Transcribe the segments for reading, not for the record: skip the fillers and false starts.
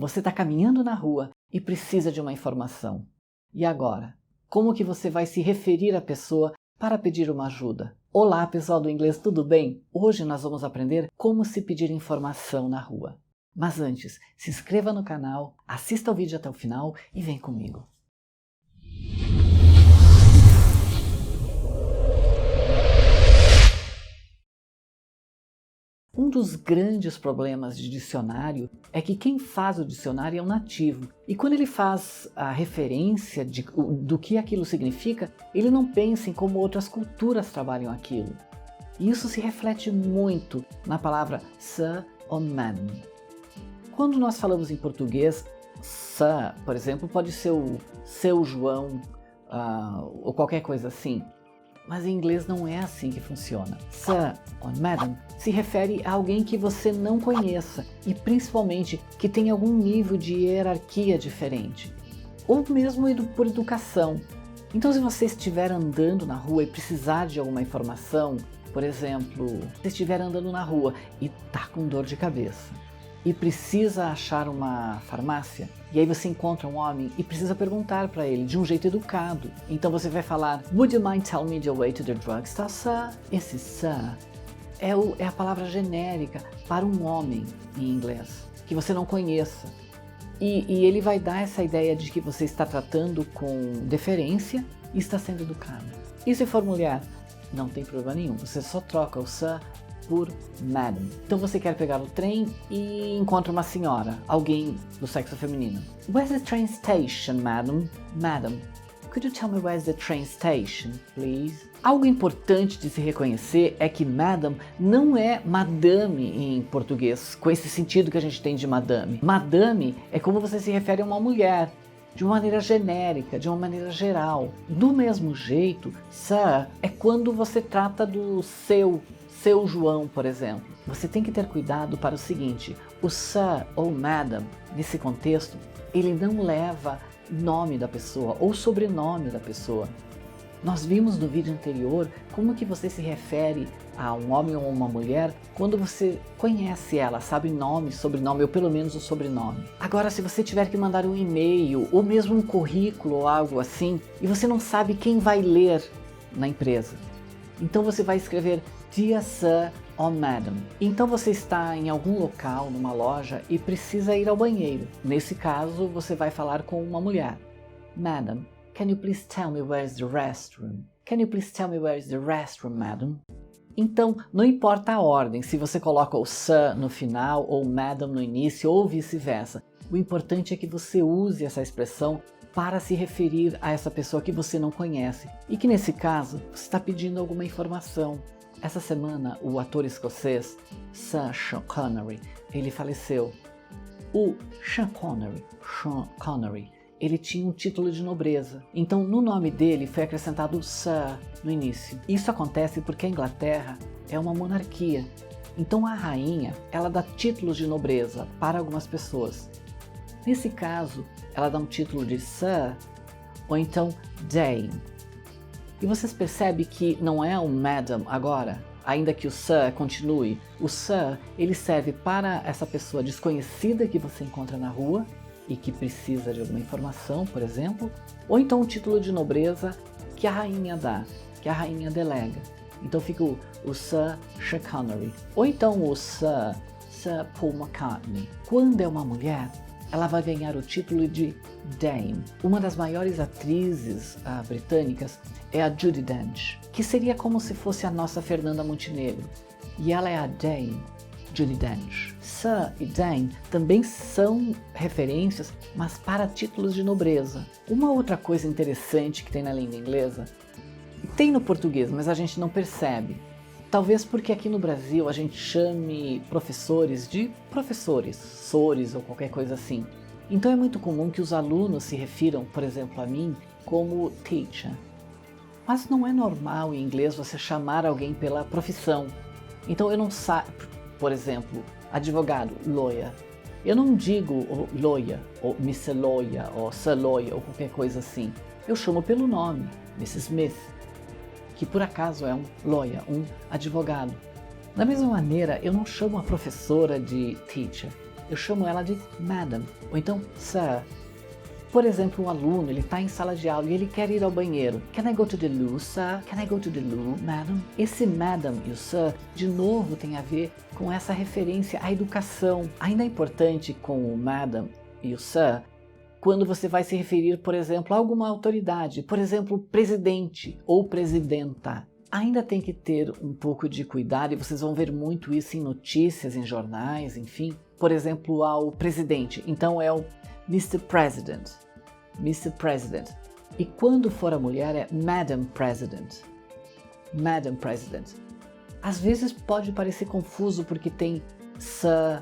Você está caminhando na rua e precisa de uma informação. E agora? Como que você vai se referir à pessoa para pedir uma ajuda? Olá, pessoal do inglês, tudo bem? Hoje nós vamos aprender como se pedir informação na rua. Mas antes, se inscreva no canal, assista o vídeo até o final e vem comigo. Um dos grandes problemas de dicionário é que quem faz o dicionário é um nativo. E quando ele faz a referência do que aquilo significa, ele não pensa em como outras culturas trabalham aquilo. E isso se reflete muito na palavra sir ou madam. Quando nós falamos em português, sir, por exemplo, pode ser o seu João ou qualquer coisa assim. Mas em inglês não é assim que funciona. Sir ou madam se refere a alguém que você não conheça e principalmente que tem algum nível de hierarquia diferente. Ou mesmo por educação. Então se você estiver andando na rua e precisar de alguma informação, por exemplo, se estiver andando na rua e está com dor de cabeça e precisa achar uma farmácia, e aí você encontra um homem e precisa perguntar para ele de um jeito educado. Então você vai falar, Would you mind telling me the way to the drugstore, sir? Esse sir é a palavra genérica para um homem em inglês, que você não conheça. E ele vai dar essa ideia de que você está tratando com deferência e está sendo educado. E se for mulher? Não tem problema nenhum, você só troca o sir por madam. Então você quer pegar o trem e encontra uma senhora, alguém do sexo feminino. Where's the train station, madam? Madam, could you tell me where's the train station, please? Algo importante de se reconhecer é que madam não é madame em português, com esse sentido que a gente tem de madame. Madame é como você se refere a uma mulher, de uma maneira genérica, de uma maneira geral. Do mesmo jeito, sir é quando você trata do seu João, por exemplo. Você tem que ter cuidado para o seguinte, o sir ou madam, nesse contexto, ele não leva nome da pessoa ou sobrenome da pessoa. Nós vimos no vídeo anterior como que você se refere a um homem ou uma mulher quando você conhece ela, sabe nome, sobrenome ou pelo menos o sobrenome. Agora, se você tiver que mandar um e-mail ou mesmo um currículo ou algo assim e você não sabe quem vai ler na empresa, então você vai escrever Dear Sir or Madam. Então você está em algum local, numa loja, e precisa ir ao banheiro. Nesse caso, você vai falar com uma mulher. Madam, can you please tell me where is the restroom? Can you please tell me where is the restroom, madam? Então, não importa a ordem, se você coloca o sir no final ou madam no início ou vice-versa. O importante é que você use essa expressão para se referir a essa pessoa que você não conhece e que nesse caso você está pedindo alguma informação. Essa semana o ator escocês Sir Sean Connery, ele faleceu. O Sean Connery, ele tinha um título de nobreza, então no nome dele foi acrescentado Sir no início. Isso acontece porque a Inglaterra é uma monarquia, então a rainha ela dá títulos de nobreza para algumas pessoas. Nesse caso, ela dá um título de Sir ou então Dame. E vocês percebem que não é um Madam agora, ainda que o Sir continue. O Sir, ele serve para essa pessoa desconhecida que você encontra na rua e que precisa de alguma informação, por exemplo, ou então um título de nobreza que a rainha dá, que a rainha delega. Então fica o Sir Sean Connery. Ou então o Sir Paul McCartney. Quando é uma mulher, ela vai ganhar o título de Dame. Uma das maiores atrizes britânicas é a Judi Dench, que seria como se fosse a nossa Fernanda Montenegro. E ela é a Dame Judi Dench. Sir e Dame também são referências, mas para títulos de nobreza. Uma outra coisa interessante que tem na língua inglesa, e tem no português, mas a gente não percebe. Talvez porque aqui no Brasil a gente chame professores de professores, sores ou qualquer coisa assim. Então é muito comum que os alunos se refiram, por exemplo, a mim como teacher. Mas não é normal em inglês você chamar alguém pela profissão. Então eu não sei, por exemplo, advogado, lawyer. Eu não digo lawyer, ou Mr. Lawyer, ou Sir Lawyer, ou qualquer coisa assim. Eu chamo pelo nome, Mrs. Smith, que por acaso é um lawyer, um advogado. Da mesma maneira, eu não chamo a professora de teacher. eu chamo ela de Madam, ou então Sir. Por exemplo, um aluno, ele está em sala de aula e ele quer ir ao banheiro. Can I go to the loo, sir? Can I go to the loo, madam? Esse madam e o sir, de novo, tem a ver com essa referência à educação. Ainda é importante com o madam e o sir, quando você vai se referir, por exemplo, a alguma autoridade, por exemplo, presidente ou presidenta. Ainda tem que ter um pouco de cuidado, e vocês vão ver muito isso em notícias, em jornais, enfim. Por exemplo, ao presidente. Então é o Mr. President, Mr. President. E quando for a mulher é Madam President, Madam President. Às vezes pode parecer confuso porque tem Sir,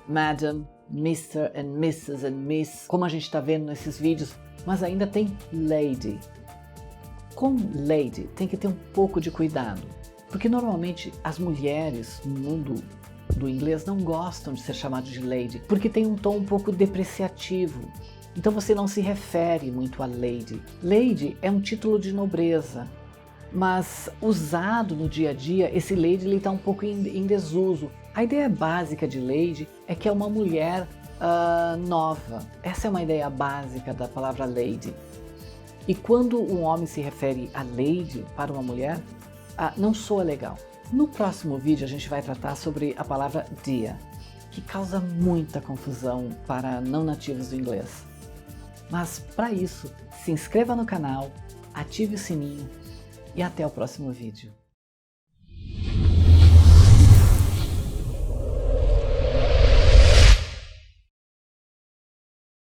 Madam, Mr. and Mrs. and Miss, como a gente está vendo nesses vídeos, mas ainda tem Lady. Com Lady tem que ter um pouco de cuidado, porque normalmente as mulheres no mundo do inglês não gostam de ser chamadas de lady, porque tem um tom um pouco depreciativo. Então você não se refere muito a lady. Lady é um título de nobreza, mas usado no dia a dia, esse lady está um pouco em desuso. A ideia básica de lady é que é uma mulher nova. Essa é uma ideia básica da palavra lady. E quando um homem se refere a lady para uma mulher, não soa legal. No próximo vídeo a gente vai tratar sobre a palavra dear, que causa muita confusão para não nativos do inglês. Mas para isso, se inscreva no canal, ative o sininho e até o próximo vídeo.